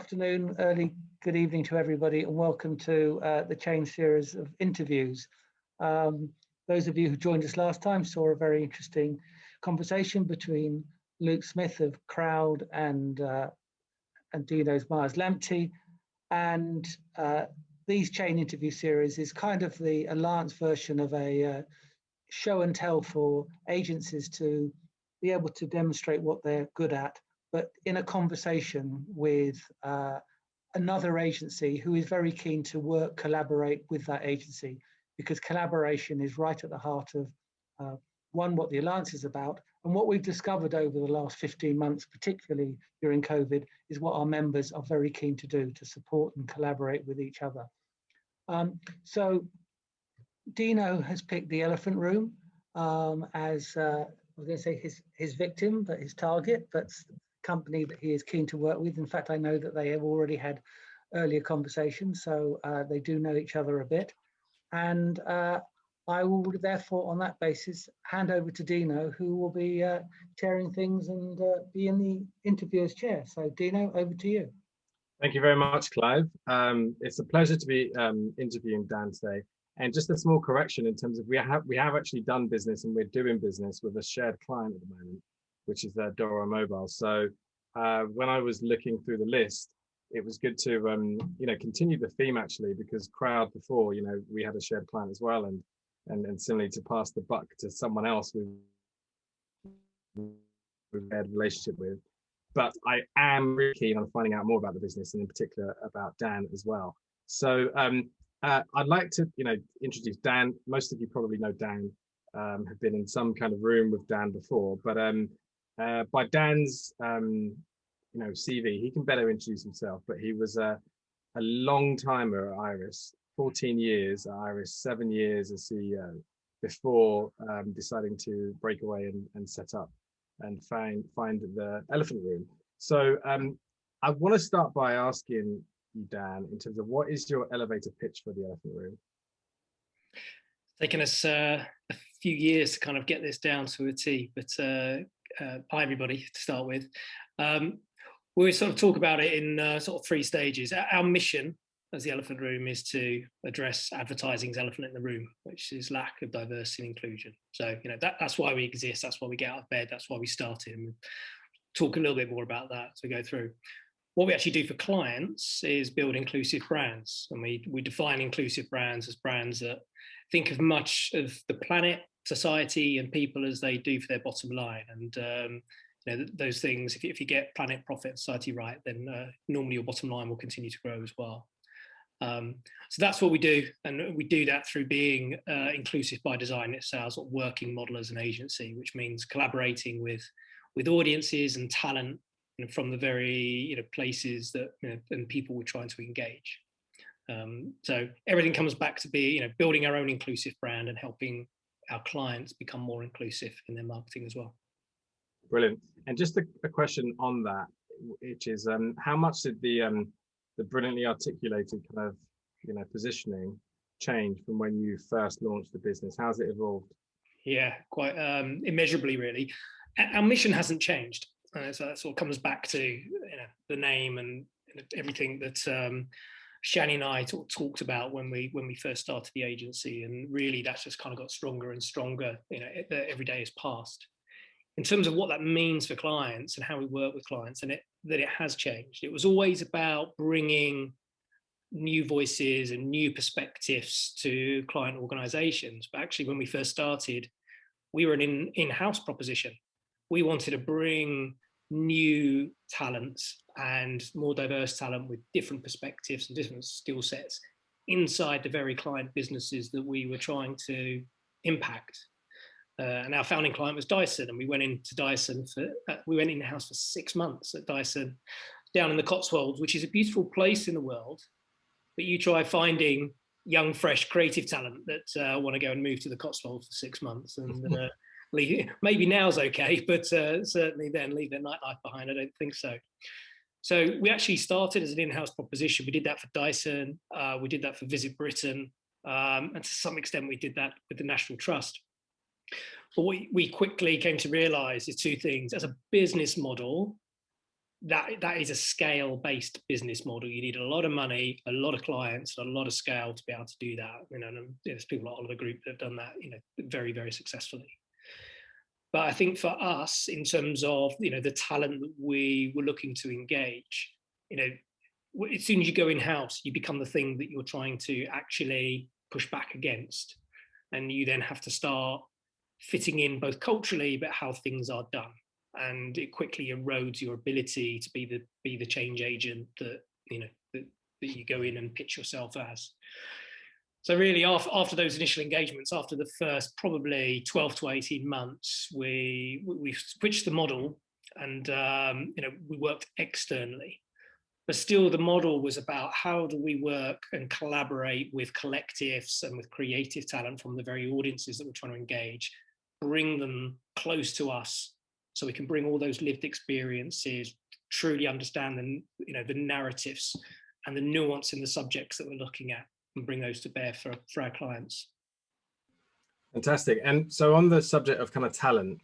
afternoon, early good evening to everybody, and welcome to the Chain series of interviews. Those of you who joined us last time saw a very interesting conversation between Luke Smith of Crowd and Dino's Myers-Lamptey. And these Chain interview series is kind of the alliance version of a show and tell for agencies to be able to demonstrate what they're good at, but in a conversation with another agency who is very keen to collaborate with that agency, because collaboration is right at the heart of one, what the Alliance is about, and what we've discovered over the last 15 months, particularly during COVID, is what our members are very keen to do, to support and collaborate with each other. So Dino has picked the Elephant Room as, I was going to say his victim, but his target, but company that he is keen to work with. In fact, I know that they have already had earlier conversations, so they do know each other a bit. And I will therefore, on that basis, hand over to Dino, who will be chairing things and be in the interviewer's chair. So Dino, over to you. Thank you very much, Clive. It's a pleasure to be interviewing Dan today. And just a small correction in terms of we have actually done business and we're doing business with a shared client at the moment, which is Dora Mobile. So when I was looking through the list, it was good to continue the theme actually, because Crowd before, we had a shared client as well, and similarly to pass the buck to someone else we've had a relationship with. But I am really keen on finding out more about the business, and in particular about Dan as well. So I'd like to introduce Dan. Most of you probably know Dan, have been in some kind of room with Dan before, but by Dan's CV, he can better introduce himself, but he was a long timer at Iris, 14 years at Iris, 7 years as CEO, before deciding to break away and set up and find the Elephant Room. So I want to start by asking you, Dan, in terms of what is your elevator pitch for the Elephant Room? Taken us a few years to kind of get this down to a T, but hi everybody to start with. We sort of talk about it in sort of 3 stages. Our mission as the Elephant Room is to address advertising's elephant in the room, which is lack of diversity and inclusion. So that's why we exist, that's why we get out of bed, that's why we started, and we'll talk a little bit more about that as we go through. What we actually do for clients is build inclusive brands, and we define inclusive brands as brands that think of much of the planet, society and people as they do for their bottom line. And those things, if you get planet, profit and society right, then normally your bottom line will continue to grow as well. So that's what we do, and we do that through being inclusive by design. It's our sort of working model as an agency, which means collaborating with audiences and talent from the very places that and people we're trying to engage. So everything comes back to be building our own inclusive brand and helping our clients become more inclusive in their marketing as well. Brilliant. And just a question on that, which is how much did the brilliantly articulated kind of positioning change from when you first launched the business? How's it evolved? Yeah, quite immeasurably, really. Our mission hasn't changed. So that sort of comes back to the name and everything that Shani and I talked about when we first started the agency, and really that's just kind of got stronger and stronger every day has passed. In terms of what that means for clients and how we work with clients, and that it has changed. It was always about bringing new voices and new perspectives to client organizations, but actually when we first started, we were an in-house proposition. We wanted to bring new talents and more diverse talent with different perspectives and different skill sets inside the very client businesses that we were trying to impact. And our founding client was Dyson, and we went into Dyson we went in-house for 6 months at Dyson down in the Cotswolds, which is a beautiful place in the world, but you try finding young, fresh, creative talent that want to go and move to the Cotswolds for 6 months, and maybe now's okay, but certainly then leave their nightlife behind. I don't think so. So we actually started as an in-house proposition. We did that for Dyson, we did that for Visit Britain, and to some extent we did that with the National Trust. But what we quickly came to realise is 2 things. As a business model, that is a scale-based business model. You need a lot of money, a lot of clients, a lot of scale to be able to do that. You know, and there's people like Oliver Group that have done that, you know, very, very successfully. But I think for us, in terms of, you know, the talent that we were looking to engage, you know, as soon as you go in-house, you become the thing that you're trying to actually push back against. And you then have to start fitting in both culturally, but how things are done. And it quickly erodes your ability to be the change agent that, you know, that you go in and pitch yourself as. So really, after those initial engagements, after the first probably 12 to 18 months, we switched the model, and you know, we worked externally. But still, the model was about how do we work and collaborate with collectives and with creative talent from the very audiences that we're trying to engage, bring them close to us, so we can bring all those lived experiences, truly understand the, you know, the narratives and the nuance in the subjects that we're looking at, and bring those to bear for our clients. Fantastic. And so on the subject of kind of talent,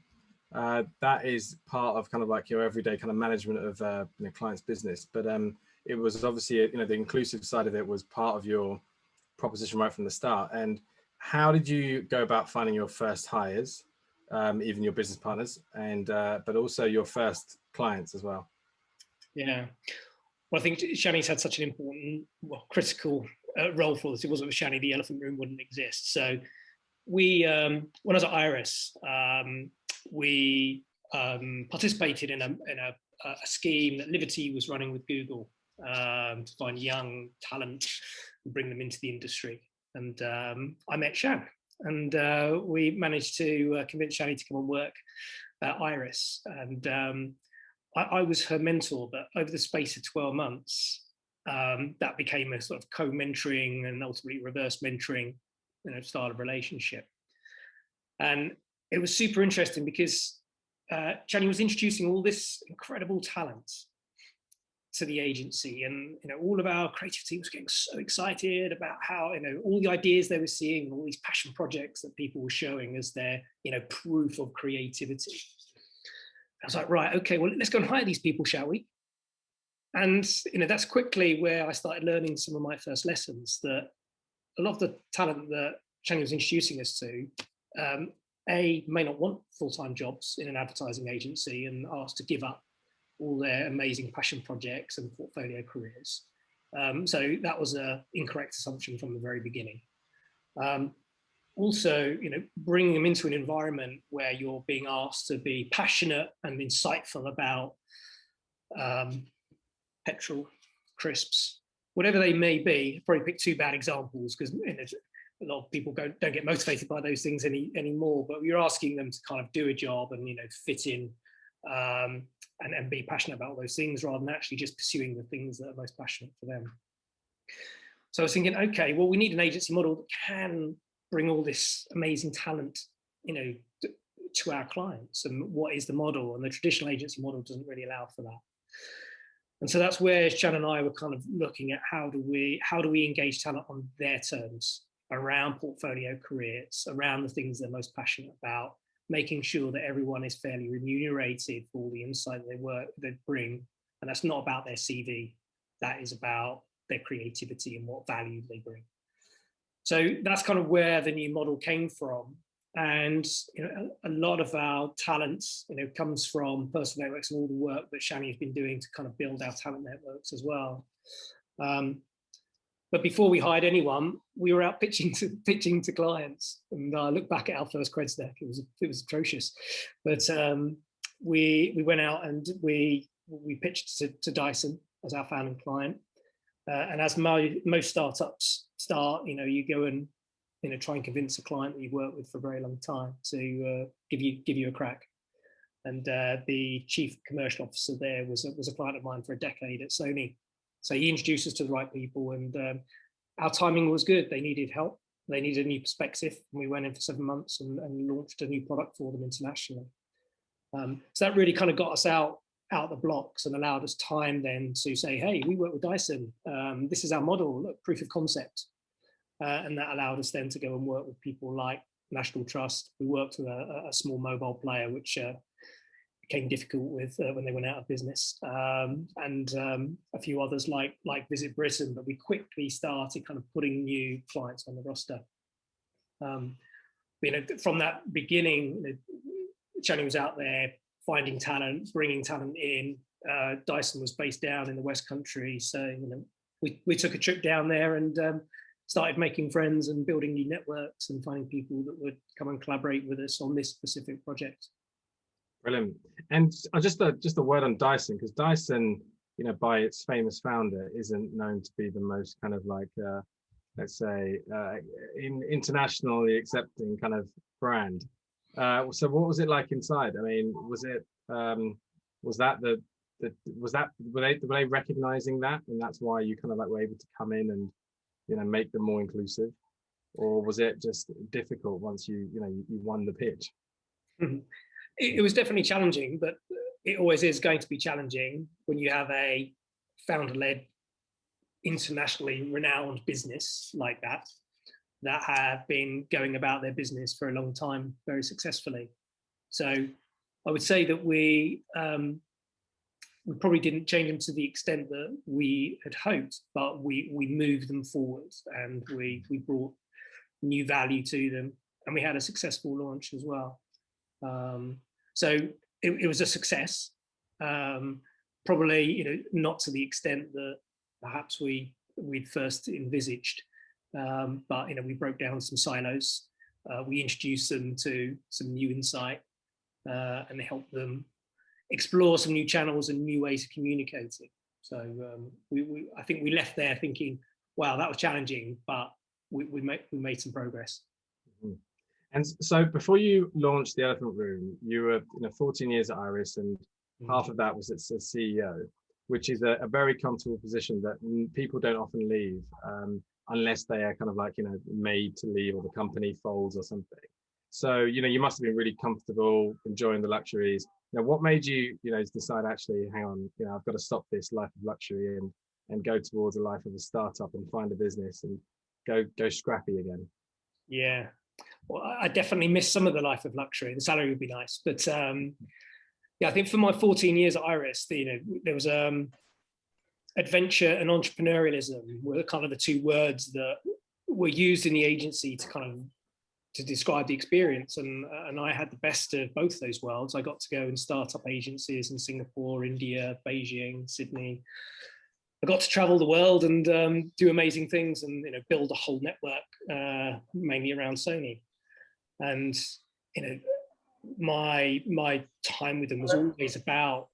that is part of kind of like your everyday kind of management of you know, clients' business. But it was obviously, you know, the inclusive side of it was part of your proposition right from the start. And how did you go about finding your first hires, even your business partners, and but also your first clients as well? Yeah, well, I think Shani's had such an important, well, critical role for us. It wasn't for Shani, the elephant room wouldn't exist. So we, when I was at Iris, we participated in a scheme that Liberty was running with Google to find young talent and bring them into the industry. And I met Shan, and we managed to convince Shani to come and work at Iris. And I was her mentor, but over the space of 12 months, that became a sort of co-mentoring and ultimately reverse mentoring, you know, style of relationship. And it was super interesting because Shani was introducing all this incredible talent to the agency, and, you know, all of our creative team was getting so excited about how, you know, all the ideas they were seeing, all these passion projects that people were showing as their, you know, proof of creativity. I was like, right, okay, well, let's go and hire these people, shall we? And, you know, that's quickly where I started learning some of my first lessons, that a lot of the talent that Shani was introducing us to, may not want full-time jobs in an advertising agency and asked to give up all their amazing passion projects and portfolio careers. So that was an incorrect assumption from the very beginning. Also, you know, bringing them into an environment where you're being asked to be passionate and insightful about petrol, crisps, whatever they may be. Probably pick two bad examples because, you know, a lot of people don't get motivated by those things anymore. But you're asking them to kind of do a job and, you know, fit in and be passionate about those things, rather than actually just pursuing the things that are most passionate for them. So I was thinking, okay, well, we need an agency model that can bring all this amazing talent, you know, to our clients. And what is the model? And the traditional agency model doesn't really allow for that. And so that's where Shan and I were kind of looking at how do we engage talent on their terms, around portfolio careers, around the things they're most passionate about, making sure that everyone is fairly remunerated for all the insight they bring. And that's not about their CV. That is about their creativity and what value they bring. So that's kind of where the new model came from. And, you know, a lot of our talent, you know, comes from personal networks and all the work that Shani has been doing to kind of build our talent networks as well. But before we hired anyone, we were out pitching to clients. And I look back at our first creds deck; it was atrocious. But we went out and we pitched to Dyson as our founding client. And as most startups start, you know, you go and, you know, try and convince a client that you've worked with for a very long time to give you a crack. And the chief commercial officer there was a client of mine for a decade at Sony. So he introduced us to the right people, and our timing was good. They needed help. They needed a new perspective. And we went in for 7 months and launched a new product for them internationally. So that really kind of got us out the blocks and allowed us time then to say, hey, we work with Dyson. This is our model, look, proof of concept. And that allowed us then to go and work with people like National Trust. We worked with a small mobile player, which became difficult with when they went out of business, and a few others like Visit Britain. But we quickly started kind of putting new clients on the roster. From that beginning, Shani was out there finding talent, bringing talent in. Dyson was based down in the West Country, so we took a trip down there and started making friends and building new networks and finding people that would come and collaborate with us on this specific project. Brilliant. And just a word on Dyson, because Dyson, by its famous founder, isn't known to be the most kind of like, let's say, internationally accepting kind of brand. So what was it like inside? I mean, were they recognizing that, and that's why you kind of like were able to come in and make them more inclusive, or was it just difficult once you won the pitch? It was definitely challenging, but it always is going to be challenging when you have a founder-led, internationally renowned business like that have been going about their business for a long time very successfully. So I would say that we probably didn't change them to the extent that we had hoped, but we moved them forward, and we brought new value to them, and we had a successful launch as well. So it was a success, probably not to the extent that perhaps we'd first envisaged, but we broke down some silos, we introduced them to some new insight, and helped them explore some new channels and new ways of communicating. So I think we left there thinking, wow, that was challenging, but we made some progress. Mm-hmm. And so before you launched the Elephant Room, you were 14 years at Iris, and half of that was as CEO, which is a very comfortable position that people don't often leave unless they are kind of like made to leave, or the company folds or something. So you must have been really comfortable, enjoying the luxuries. What made you decide, actually, hang on, I've got to stop this life of luxury and go towards a life of a startup and find a business and go scrappy again? Yeah. Well, I definitely missed some of the life of luxury. The salary would be nice, but I think for my 14 years at Iris, there was adventure and entrepreneurialism were kind of the two words that were used in the agency to describe the experience, and I had the best of both those worlds. I got to go and start up agencies in Singapore, India, Beijing, Sydney. I got to travel the world and do amazing things, and build a whole network, mainly around Sony. And my time with them was always about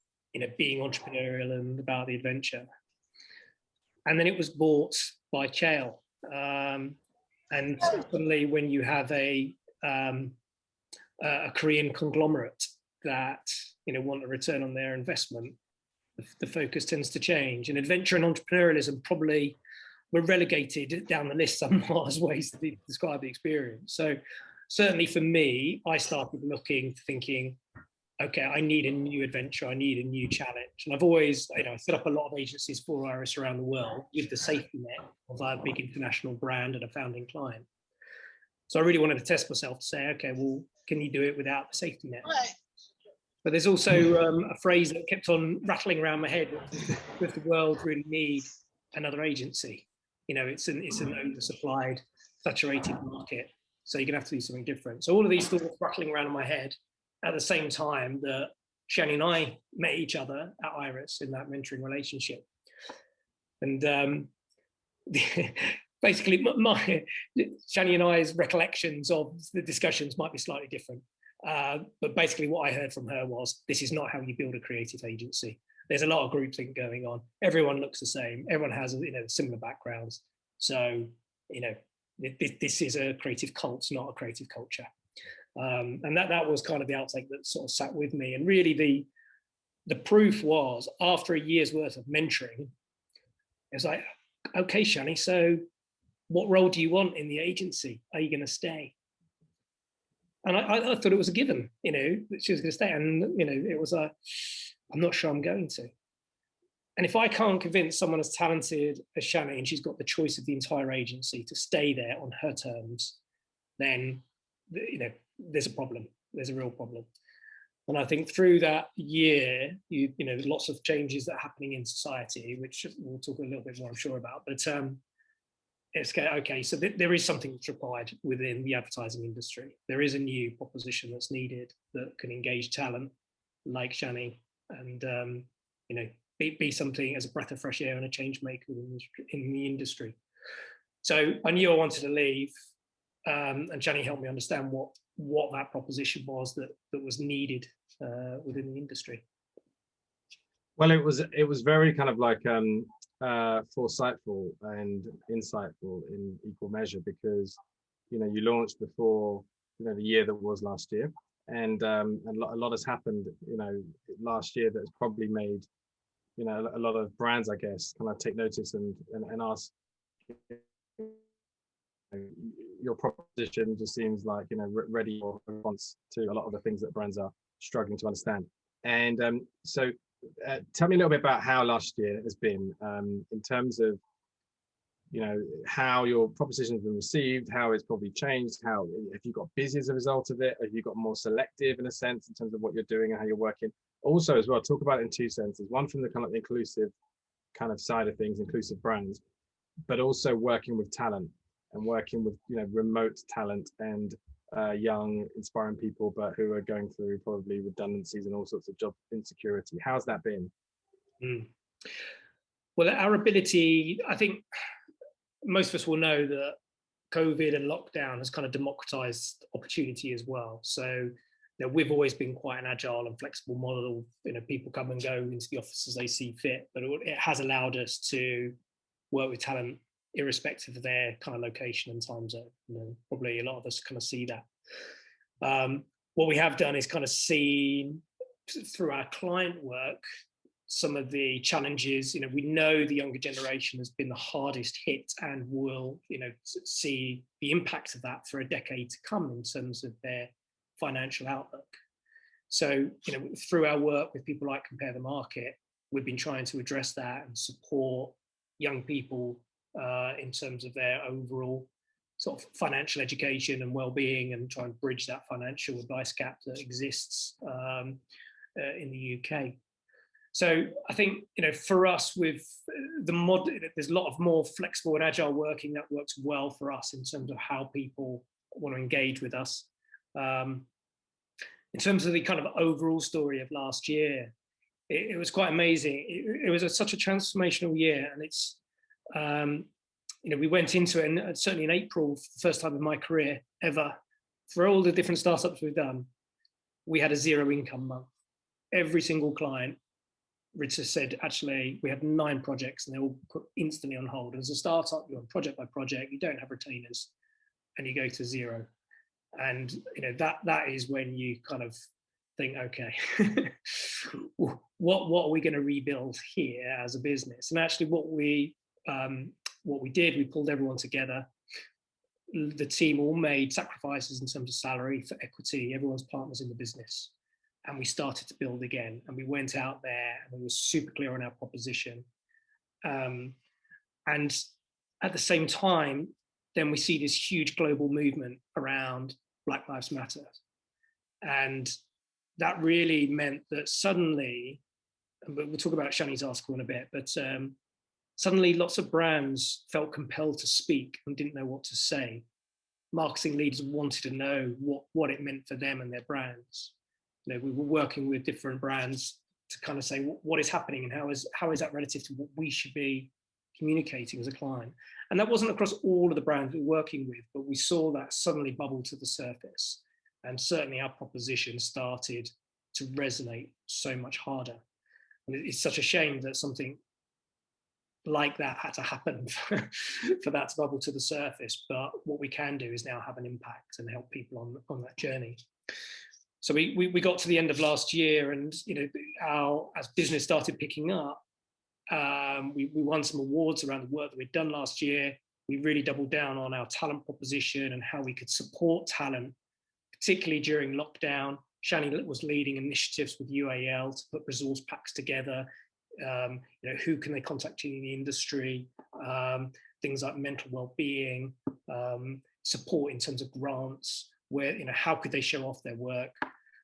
being entrepreneurial and about the adventure. And then it was bought by Chael, and suddenly when you have a Korean conglomerate that want a return on their investment, the focus tends to change. And adventure and entrepreneurialism probably were relegated down the list somewhat as ways to describe the experience. So certainly for me, I started thinking, okay, I need a new adventure, I need a new challenge. And I've always, I set up a lot of agencies for Iris around the world with the safety net of a big international brand and a founding client. So I really wanted to test myself to say, okay, well, can you do it without the safety net? But there's also a phrase that kept on rattling around my head: does the world really need another agency? It's an oversupplied, saturated market. So you're gonna have to do something different. So all of these thoughts rattling around in my head at the same time that Shani and I met each other at Iris in that mentoring relationship. And basically, Shani and I's recollections of the discussions might be slightly different. But basically what I heard from her was, this is not how you build a creative agency. There's a lot of groupthink going on. Everyone looks the same. Everyone has similar backgrounds. So, this is a creative cult, not a creative culture. And that was kind of the outtake that sort of sat with me. And really the proof was, after a year's worth of mentoring, it was like, okay, Shani, so what role do you want in the agency? Are you going to stay? And I thought it was a given, that she was going to stay. And, it was I'm not sure I'm going to. And if I can't convince someone as talented as Shani, and she's got the choice of the entire agency, to stay there on her terms, then, there's a problem. There's a real problem. And I think through that year, you know, there's lots of changes that are happening in society, which we'll talk a little bit more, I'm sure, about. But it's okay. So there is something that's required within the advertising industry. There is a new proposition that's needed that can engage talent like Shani, and you know, be something as a breath of fresh air and a change maker in the industry. So I knew I wanted to leave, and Shani helped me understand what that proposition was that was needed within the industry. Well, it was very kind of like foresightful and insightful in equal measure, because you know, you launched before, you know, the year that was last year, and a lot has happened, you know, last year that has probably made, you know, a lot of brands, I guess, kind of take notice and ask, your proposition just seems like, you know, ready for response to a lot of the things that brands are struggling to understand. And so tell me a little bit about how last year has been, in terms of, you know, how your proposition has been received, how it's probably changed, how if you got busy as a result of it, have you got more selective in a sense in terms of what you're doing and how you're working. Also as well, talk about it in two senses, one from the kind of inclusive kind of side of things, inclusive brands, but also working with talent and working with, you know, remote talent and young inspiring people, but who are going through probably redundancies and all sorts of job insecurity. How's that been? Well, our ability, I think most of us will know that COVID and lockdown has kind of democratized opportunity as well. So, you know, we've always been quite an agile and flexible model. You know, people come and go into the office as they see fit, but it has allowed us to work with talent irrespective of their kind of location and time zone. You know, probably a lot of us kind of see that. What we have done is kind of seen through our client work some of the challenges. You know, we know the younger generation has been the hardest hit and will, you know, see the impact of that for a decade to come in terms of their financial outlook. So, you know, through our work with people like Compare the Market, we've been trying to address that and support young people in terms of their overall sort of financial education and well-being, and try and bridge that financial advice gap that exists in the UK. So I think, you know, for us with there's a lot of more flexible and agile working that works well for us in terms of how people want to engage with us. In terms of the kind of overall story of last year, it was quite amazing. It was such a transformational year, and it's, you know, we went into it, and certainly in April, for the first time in my career ever, for all the different startups we've done, we had a zero income month. Every single client, Richard said, actually, we had 9 projects and they all put instantly on hold. As a startup, you're on project by project, you don't have retainers, and you go to zero. And, you know, that is when you kind of think, okay, what are we going to rebuild here as a business? And actually what we did, we pulled everyone together. The team all made sacrifices in terms of salary for equity. Everyone's partners in the business. And we started to build again. And we went out there and we were super clear on our proposition. And at the same time, then we see this huge global movement around Black Lives Matter. And that really meant that suddenly, and we'll talk about Shani's article in a bit, but suddenly lots of brands felt compelled to speak and didn't know what to say. Marketing leaders wanted to know what it meant for them and their brands. You know, we were working with different brands to kind of say what is happening and how is that relative to what we should be communicating as a client. And that wasn't across all of the brands we were working with, but we saw that suddenly bubble to the surface. And certainly our proposition started to resonate so much harder. And it's such a shame that something like that had to happen for that to bubble to the surface. But what we can do is now have an impact and help people on that journey. So we got to the end of last year, and, you know, as business started picking up, we won some awards around the work that we'd done last year. We really doubled down on our talent proposition and how we could support talent, particularly during lockdown. Shani was leading initiatives with UAL to put resource packs together. You know, who can they contact in the industry? Things like mental well-being, support in terms of grants, where, you know, how could they show off their work?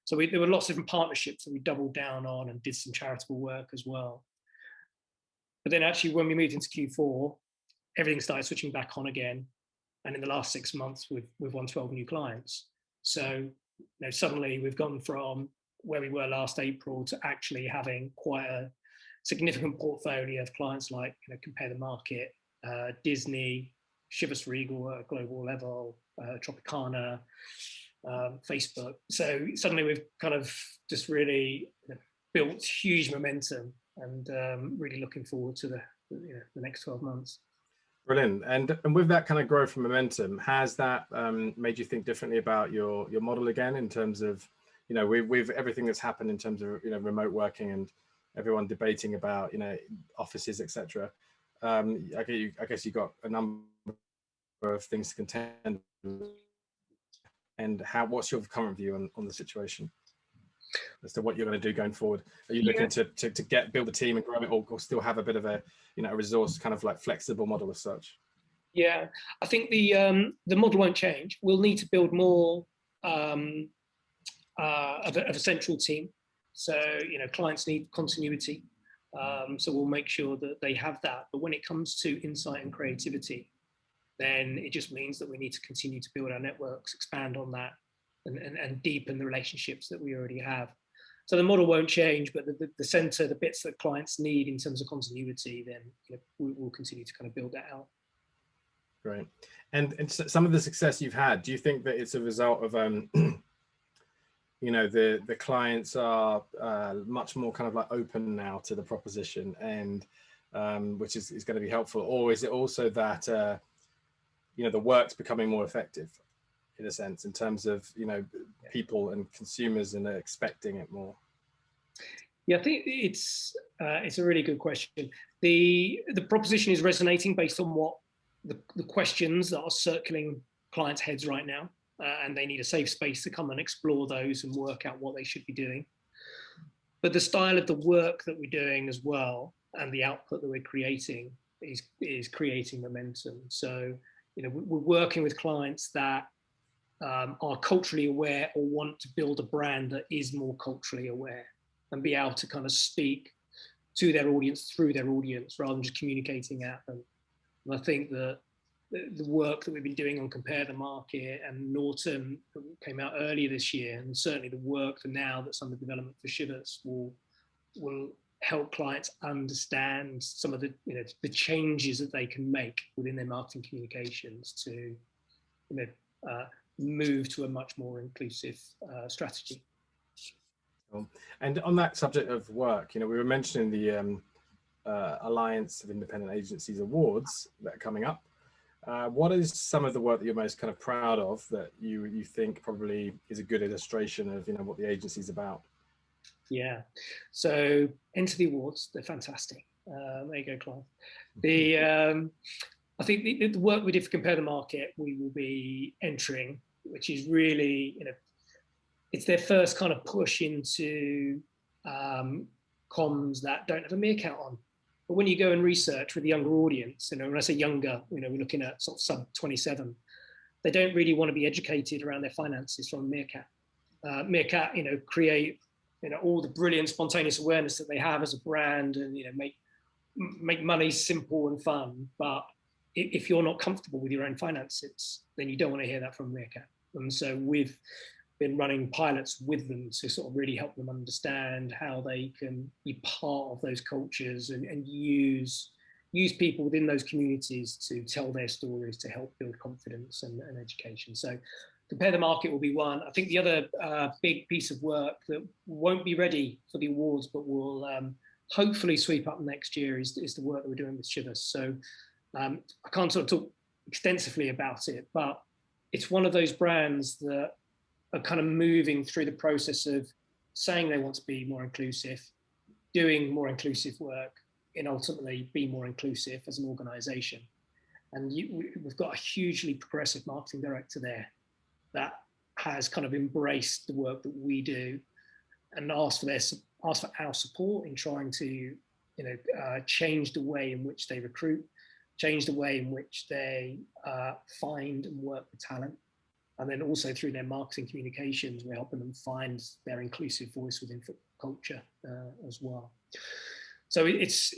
So there were lots of different partnerships that we doubled down on and did some charitable work as well. But then actually when we moved into Q4, everything started switching back on again. And in the last 6 months, we've won 12 new clients. So suddenly we've gone from where we were last April to actually having quite a significant portfolio of clients like Compare the Market, Disney, Chivas Regal at a global level, Tropicana, Facebook. So suddenly we've kind of just really built huge momentum, and really looking forward to the next 12 months. Brilliant. And with that kind of growth and momentum, has that made you think differently about your model again, in terms of, with everything that's happened in terms of, remote working and everyone debating about, offices, etc. I guess you got a number of things to contend with. And what's your current view on the situation as to what you're going to do going forward? Are you looking to build a team and grow it, or still have a bit of a a resource kind of like flexible model as such? Yeah, I think the model won't change. We'll need to build more of a central team. So clients need continuity. So we'll make sure that they have that. But when it comes to insight and creativity, then it just means that we need to continue to build our networks, expand on that, and deepen the relationships that we already have. So the model won't change, but the center, the bits that clients need in terms of continuity, then we'll continue to kind of build that out. Great. And some of the success you've had, do you think that it's a result of the clients are much more kind of like open now to the proposition, and which is going to be helpful? Or is it also that the work's becoming more effective, in a sense, in terms of people and consumers and expecting it more? Yeah, I think it's a really good question. The proposition is resonating based on what the questions that are circling clients' heads right now, and they need a safe space to come and explore those and work out what they should be doing. But the style of the work that we're doing as well, and the output that we're creating is creating momentum. So we're working with clients that are culturally aware, or want to build a brand that is more culturally aware, and be able to kind of speak to their audience through their audience rather than just communicating at them. And I think that the work that we've been doing on Compare the Market and Norton that came out earlier this year, and certainly the work for now that's under development for Chivas, will help clients understand some of the changes that they can make within their marketing communications to move to a much more inclusive strategy. And on that subject of work, we were mentioning the Alliance of Independent Agencies Awards that are coming up. What is some of the work that you're most kind of proud of, that you think probably is a good illustration of what the agency's about? Yeah, so enter the awards. They're fantastic. There you go, Clive. I think the work we did for Compare the Market, we will be entering, which is really, it's their first kind of push into comms that don't have a meerkat on. But when you go and research with a younger audience, when I say younger, we're looking at sort of sub 27, they don't really want to be educated around their finances from a meerkat. Meerkat, create, all the brilliant spontaneous awareness that they have as a brand, and make money simple and fun. But if you're not comfortable with your own finances, then you don't want to hear that from meerkat. And so we've been running pilots with them to sort of really help them understand how they can be part of those cultures, and use people within those communities to tell their stories, to help build confidence and education. So Compare the Market will be one. I think the other big piece of work that won't be ready for the awards, but will hopefully sweep up next year, is the work that we're doing with Chivas. So I can't sort of talk extensively about it, but it's one of those brands that are kind of moving through the process of saying they want to be more inclusive, doing more inclusive work, and ultimately be more inclusive as an organization. And we've got a hugely progressive marketing director there that has kind of embraced the work that we do, and asked for our support in trying to change the way in which they recruit, change the way in which they find and work with talent. And then also through their marketing communications, we're helping them find their inclusive voice within culture as well. So it's,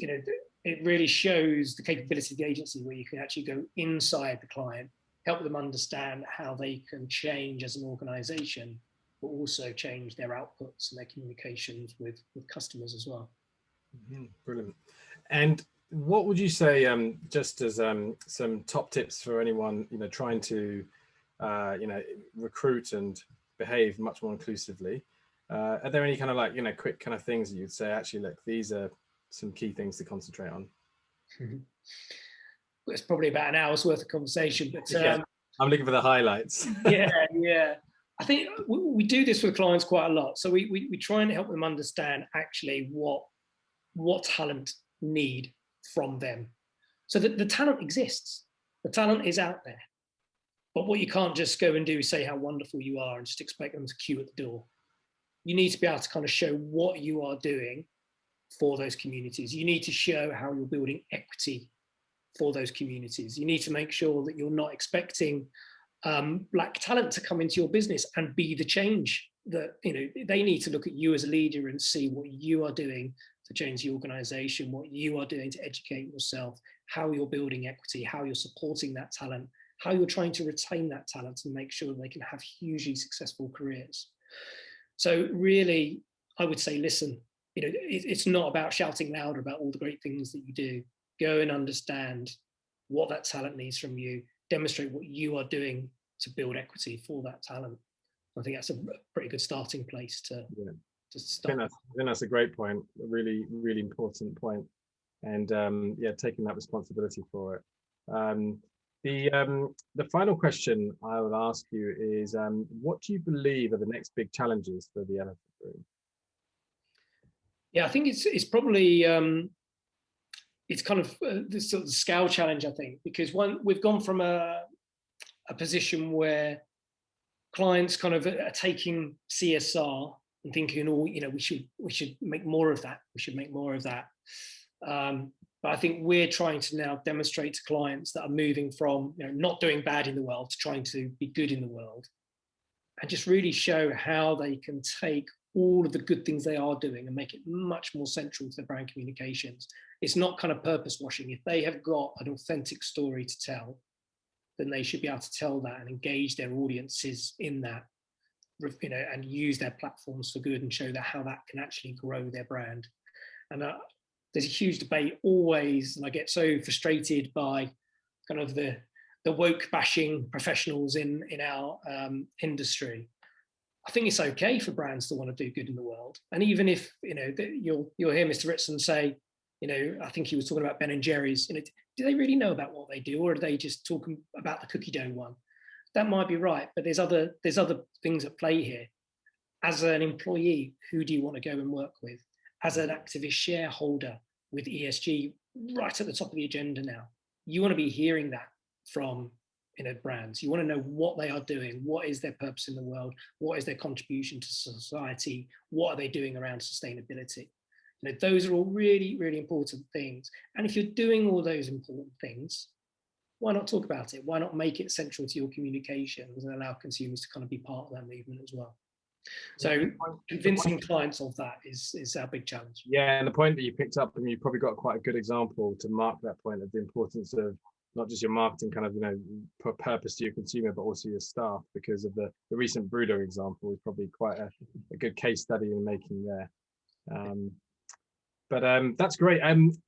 it really shows the capability of the agency where you can actually go inside the client, help them understand how they can change as an organization, but also change their outputs and their communications with customers as well. Brilliant. And what would you say, just as some top tips for anyone, trying to, recruit and behave much more inclusively? Are there any kind of quick kind of things that you'd say, actually, look, these are some key things to concentrate on? It's probably about an hour's worth of conversation, but yeah, I'm looking for the highlights. yeah. I think we do this with clients quite a lot. So we try and help them understand actually what talent need from them. So that the talent exists. The talent is out there. But what you can't just go and do is say how wonderful you are and just expect them to queue at the door. You need to be able to kind of show what you are doing for those communities. You need to show how you're building equity for those communities. You need to make sure that you're not expecting Black talent to come into your business and be the change that, they need to look at you as a leader and see what you are doing to change the organization, what you are doing to educate yourself, how you're building equity, how you're supporting that talent, how you're trying to retain that talent and make sure they can have hugely successful careers. So really, I would say, listen, it's not about shouting louder about all the great things that you do. Go and understand what that talent needs from you, demonstrate what you are doing to build equity for that talent. I think that's a pretty good starting place to start. I think that's a great point, a really, really important point. And taking that responsibility for it. The final question I would ask you is, what do you believe are the next big challenges for the elephant room? Yeah, I think it's probably it's kind of this sort of scale challenge, I think, because we've gone from a position where clients kind of are taking CSR and thinking, we should make more of that. We should make more of that. But I think we're trying to now demonstrate to clients that are moving from not doing bad in the world to trying to be good in the world, and just really show how they can take all of the good things they are doing and make it much more central to their brand communications. It's not kind of purpose washing. If they have got an authentic story to tell, then they should be able to tell that and engage their audiences in that, and use their platforms for good and show that how that can actually grow their brand. And there's a huge debate always, and I get so frustrated by kind of the woke bashing professionals in our industry. I think it's okay for brands to want to do good in the world. And even if, you'll hear Mr. Ritson say, I think he was talking about Ben and Jerry's, do they really know about what they do, or are they just talking about the cookie dough one? That might be right, but there's other things at play here. As an employee, who do you want to go and work with? As an activist shareholder with ESG right at the top of the agenda now, you want to be hearing that from brands. You want to know what they are doing, what is their purpose in the world, what is their contribution to society, what are they doing around sustainability. Those are all really, really important things. And if you're doing all those important things, why not talk about it? Why not make it central to your communications and allow consumers to kind of be part of that movement as well? So convincing clients of that is our big challenge. Yeah, and the point that you picked up, and you probably got quite a good example to mark that point of the importance of not just your marketing kind of, purpose to your consumer, but also your staff, because of the recent Brooder example is probably quite a good case study in making there. But that's great.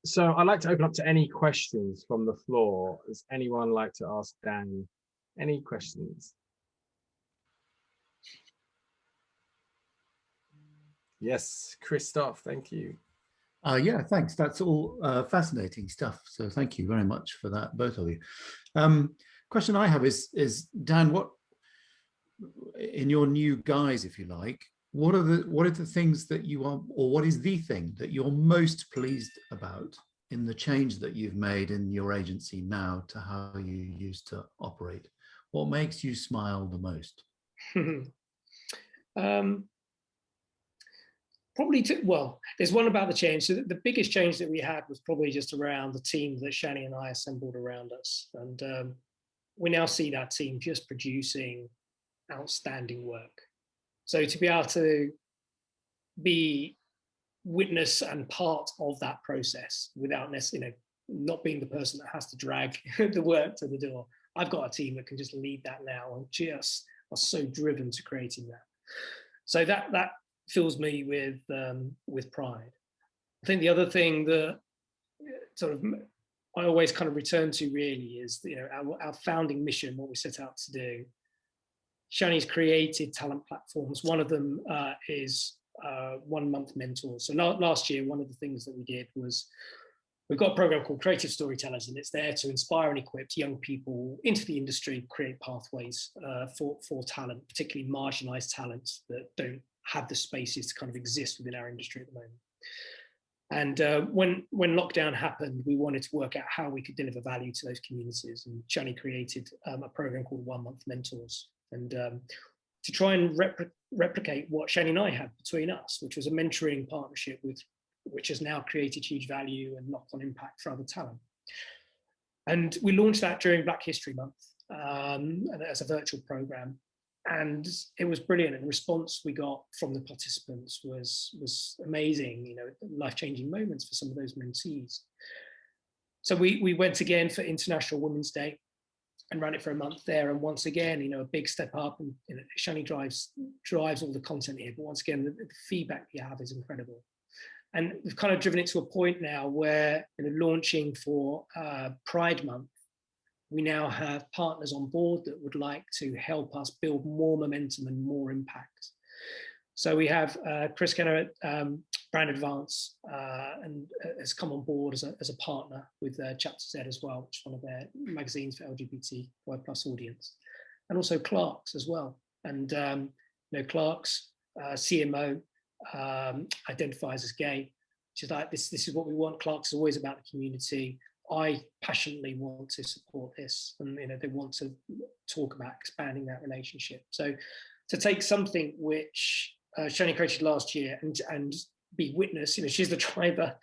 So I'd like to open up to any questions from the floor. Does anyone like to ask Dan any questions? Yes, Christoph, thank you. Yeah, thanks. That's all fascinating stuff. So thank you very much for that, both of you. Question I have is Dan, what in your new guise, if you like, what are the things that you are, or what is the thing that you're most pleased about in the change that you've made in your agency now to how you used to operate? What makes you smile the most? Probably, there's one about the change. So the biggest change that we had was probably just around the team that Shani and I assembled around us. And we now see that team just producing outstanding work. So to be able to be witness and part of that process without necessarily, not being the person that has to drag the work to the door. I've got a team that can just lead that now and just are so driven to creating that. So that fills me with pride. I think the other thing that sort of I always kind of return to really is, our founding mission, what we set out to do. Shani's created talent platforms. One of them is 1 month mentors. So last year, one of the things that we did was we've got a program called Creative Storytellers, and it's there to inspire and equip young people into the industry, create pathways for talent, particularly marginalized talents that don't have the spaces to kind of exist within our industry at the moment. And when lockdown happened, we wanted to work out how we could deliver value to those communities. And Shani created a program called 1 Month Mentors, and to try and replicate what Shani and I had between us, which was a mentoring partnership which has now created huge value and knock-on impact for other talent. And we launched that during Black History Month as a virtual program. And it was brilliant. And the response we got from the participants was amazing, life-changing moments for some of those mentees. So we went again for International Women's Day and ran it for a month there. And once again, a big step up. And Shani drives all the content here. But once again, the feedback we have is incredible. And we've kind of driven it to a point now where, launching for Pride Month, we now have partners on board that would like to help us build more momentum and more impact. So we have Chris Kenner at Brand Advance and has come on board as a partner with Chapter Z as well, which is one of their magazines for LGBTQI+ audience, and also Clark's as well. And Clark's CMO identifies as gay. She's like, this is what we want. Clark's is always about the community. I passionately want to support this, and they want to talk about expanding that relationship. So to take something which Shani created last year and be witness, she's the driver,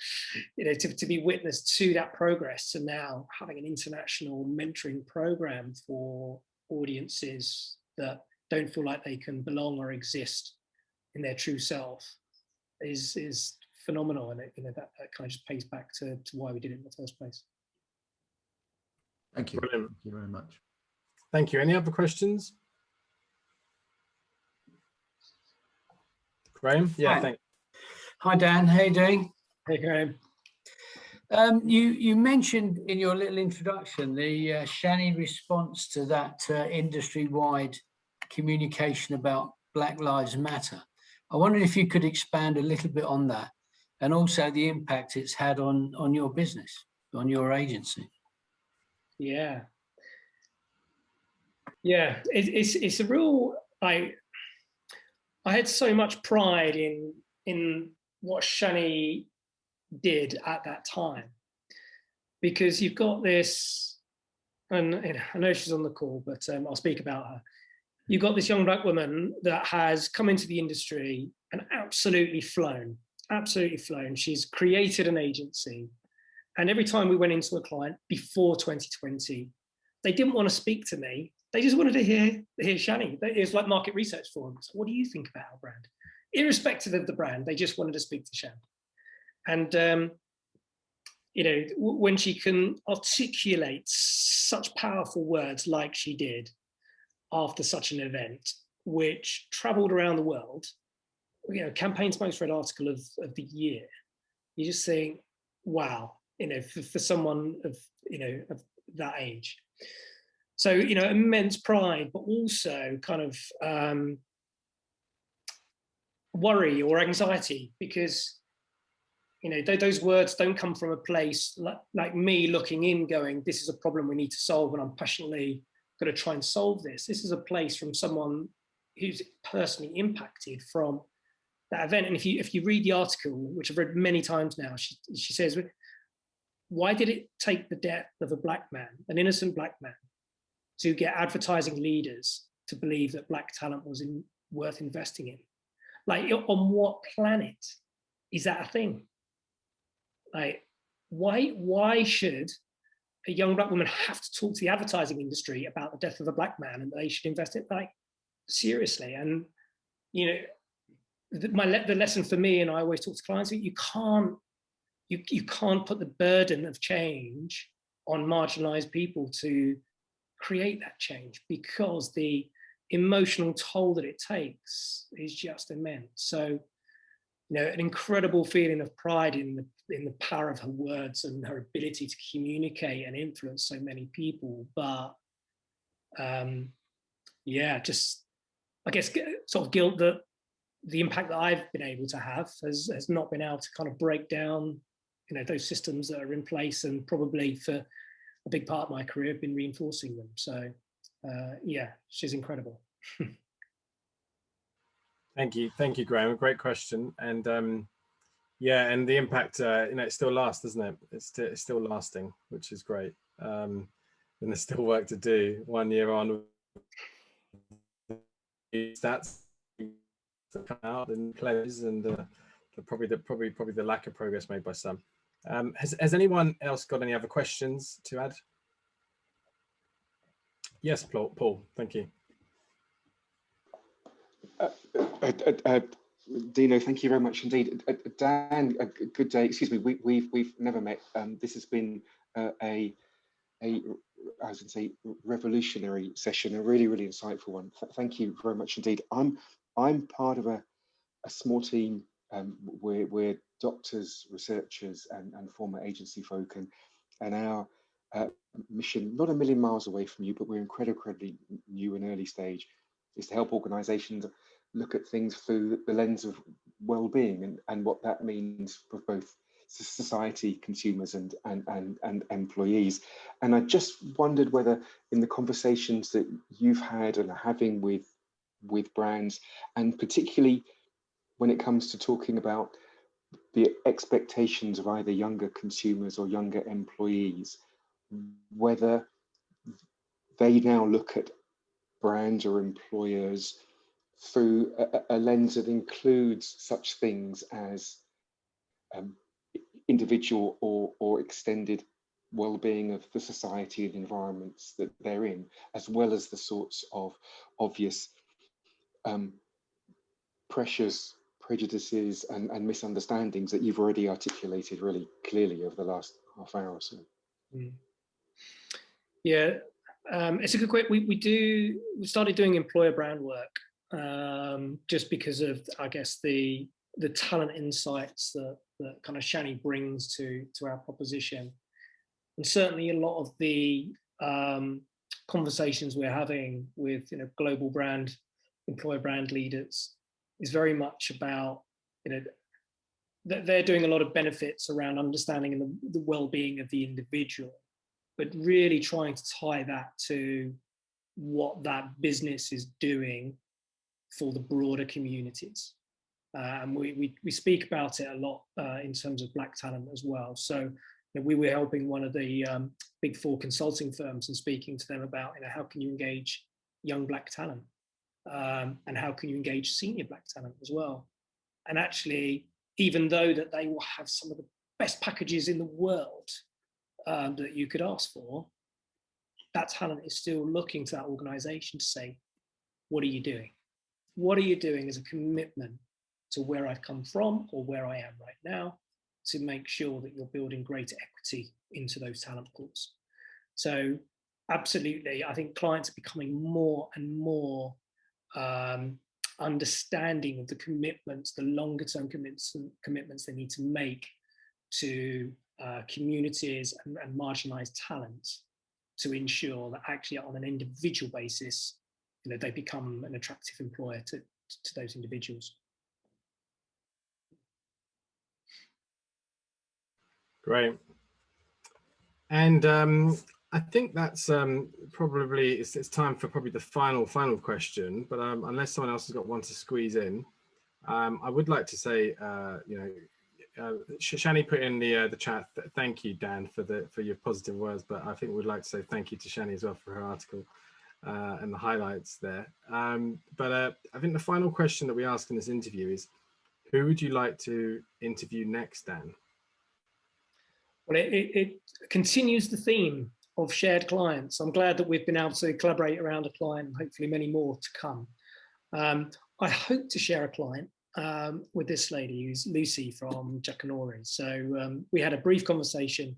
to be witness to that progress, to now having an international mentoring program for audiences that don't feel like they can belong or exist in their true self is phenomenal. And that kind of just pays back to why we did it in the first place. Thank you. Brilliant. Thank you very much. Thank you. Any other questions? Graham? Yeah, thanks. Hi, Dan. How you doing? Hey, Graham. You mentioned in your little introduction the Shani response to that industry-wide communication about Black Lives Matter. I wondered if you could expand a little bit on that, and also the impact it's had on your business, on your agency. Yeah, it's a real. I had so much pride in what Shani did at that time, because you've got this, and I know she's on the call, but I'll speak about her. You've got this young Black woman that has come into the industry and absolutely flown. She's created an agency. And every time we went into a client before 2020, they didn't want to speak to me. They just wanted to hear Shani. It was like market research forums. What do you think about our brand? Irrespective of the brand, they just wanted to speak to Shani. And, when she can articulate such powerful words like she did after such an event, which traveled around the world, Campaign's most read article of the year, you just think, wow, for someone of that age. So, immense pride, but also kind of worry or anxiety, because, those words don't come from a place like me looking in going, this is a problem we need to solve, and I'm passionately going to try and solve this. This is a place from someone who's personally impacted from that event. And if you read the article, which I've read many times now, she says, why did it take the death of a Black man, an innocent Black man, to get advertising leaders to believe that Black talent was worth investing in? Like, on what planet is that a thing? Like, why should a young Black woman have to talk to the advertising industry about the death of a Black man and they should invest in? Like, seriously. And, you know, the lesson for me, and I always talk to clients, you can't put the burden of change on marginalized people to create that change, because the emotional toll that it takes is just immense. So, you know, an incredible feeling of pride in the power of her words and her ability to communicate and influence so many people. But yeah, just, I guess, sort of guilt that the impact that I've been able to have has not been able to kind of break down, you know, those systems that are in place, and probably for a big part of my career have been reinforcing them. So yeah, she's incredible. Thank you, Graham. A great question. And yeah, and the impact, you know, it still lasts, doesn't it? It's still lasting, which is great. And there's still work to do 1 year on. Stats to come out and players, and probably the lack of progress made by some. Has anyone else got any other questions to add? Yes, Paul. Thank you. Dino, thank you very much indeed. Dan, a good day. Excuse me, we've never met. This has been I was going to say revolutionary session, a really insightful one. Thank you very much indeed. I'm part of a small team. We're doctors, researchers, and former agency folk, and our mission, not a million miles away from you, but we're incredibly new and early stage, is to help organisations look at things through the lens of well-being and what that means for both society, consumers, and employees. And I just wondered whether, in the conversations that you've had and are having with brands, and particularly when it comes to talking about the expectations of either younger consumers or younger employees, whether they now look at brands or employers through a lens that includes such things as individual or extended well-being of the society and environments that they're in, as well as the sorts of obvious pressures, prejudices, and misunderstandings that you've already articulated really clearly over the last half hour or so. Yeah, it's a good question. We started doing employer brand work just because of, I guess, the talent insights that kind of Shani brings to our proposition, and certainly a lot of the conversations we're having with, you know, global brand, employer brand leaders is very much about, you know, they're doing a lot of benefits around understanding the well-being of the individual, but really trying to tie that to what that business is doing for the broader communities. And we speak about it a lot in terms of Black talent as well. So, you know, we were helping one of the big 4 consulting firms and speaking to them about, you know, how can you engage young Black talent, and how can you engage senior Black talent as well. And actually, even though that they will have some of the best packages in the world that you could ask for, that talent is still looking to that organization to say, what are you doing? What are you doing as a commitment to where I've come from or where I am right now, to make sure that you're building greater equity into those talent pools? So absolutely, I think clients are becoming more and more understanding of the commitments, the longer term commitments they need to make to communities and marginalized talent, to ensure that actually on an individual basis, you know, they become an attractive employer to those individuals. Great. And I think that's probably, it's time for probably the final question, but unless someone else has got one to squeeze in, I would like to say, you know, Shani put in the chat, thank you, Dan, for your positive words, but I think we'd like to say thank you to Shani as well for her article and the highlights there. But I think the final question that we ask in this interview is, who would you like to interview next, Dan? Well, it continues the theme of shared clients. I'm glad that we've been able to collaborate around a client, and hopefully many more to come. I hope to share a client with this lady who's Lucy from Jackanory. So we had a brief conversation,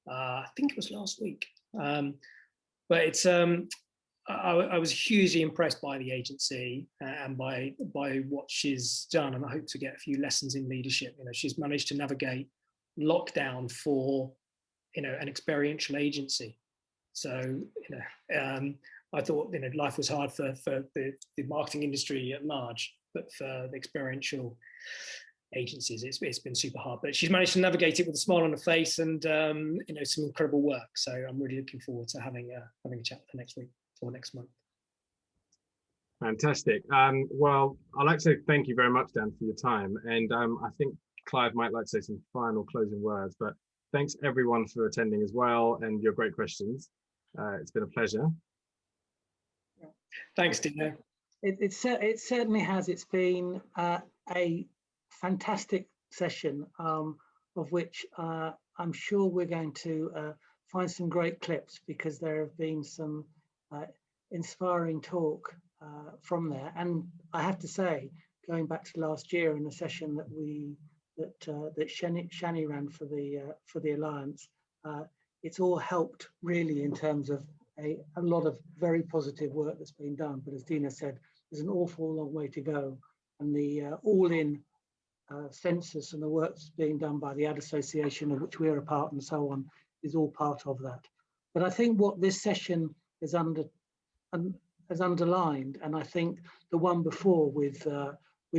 I think it was last week, but it's I was hugely impressed by the agency and by what she's done, and I hope to get a few lessons in leadership. You know, she's managed to navigate lockdown for, you know, an experiential agency. So, you know, I thought, you know, life was hard for the marketing industry at large, but for the experiential agencies, it's been super hard. But she's managed to navigate it with a smile on her face, and you know, some incredible work. So I'm really looking forward to having a chat with her next week or next month. Fantastic. Well, I'd like to say thank you very much, Dan, for your time. And I think Clive might like to say some final closing words, but thanks everyone for attending as well and your great questions. It's been a pleasure. Thanks, Dino. It certainly has. It's been a fantastic session, of which I'm sure we're going to find some great clips, because there have been some inspiring talk from there. And I have to say, going back to last year in a session that Shani ran for the Alliance, it's all helped really in terms of a lot of very positive work that's been done. But as Dina said, there's an awful long way to go, and the all-in census and the work that's being done by the Ad Association, of which we're a part, and so on, is all part of that. But I think what this session has underlined, and I think the one before with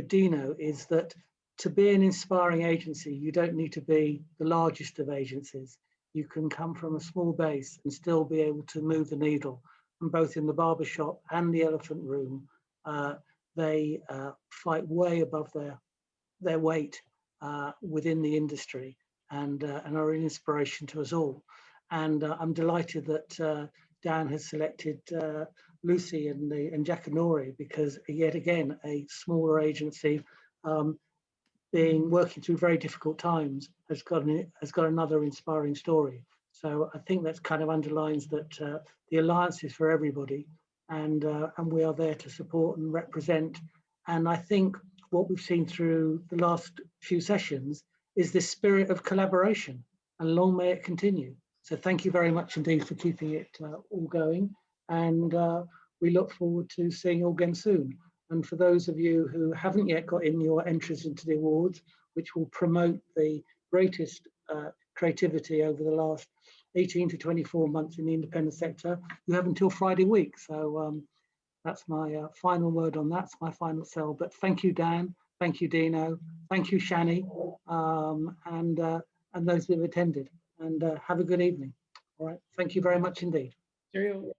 Dino, is that to be an inspiring agency, you don't need to be the largest of agencies. You can come from a small base and still be able to move the needle. And both in the barbershop and the elephant room, they fight way above their weight within the industry, and are an inspiration to us all. And I'm delighted that Dan has selected Lucy and Jackanory, because yet again, a smaller agency working through very difficult times has got another inspiring story. So I think that kind of underlines that the Alliance is for everybody, and we are there to support and represent. And I think what we've seen through the last few sessions is this spirit of collaboration, and long may it continue. So thank you very much indeed for keeping it all going, and we look forward to seeing you again soon. And for those of you who haven't yet got in your entries into the awards, which will promote the greatest creativity over the last 18 to 24 months in the independent sector, you have until Friday week. So that's my final word on that. That's my final sell. But thank you, Dan. Thank you, Dino. Thank you, Shani, and those who have attended. And have a good evening. All right. Thank you very much indeed. Cheerio.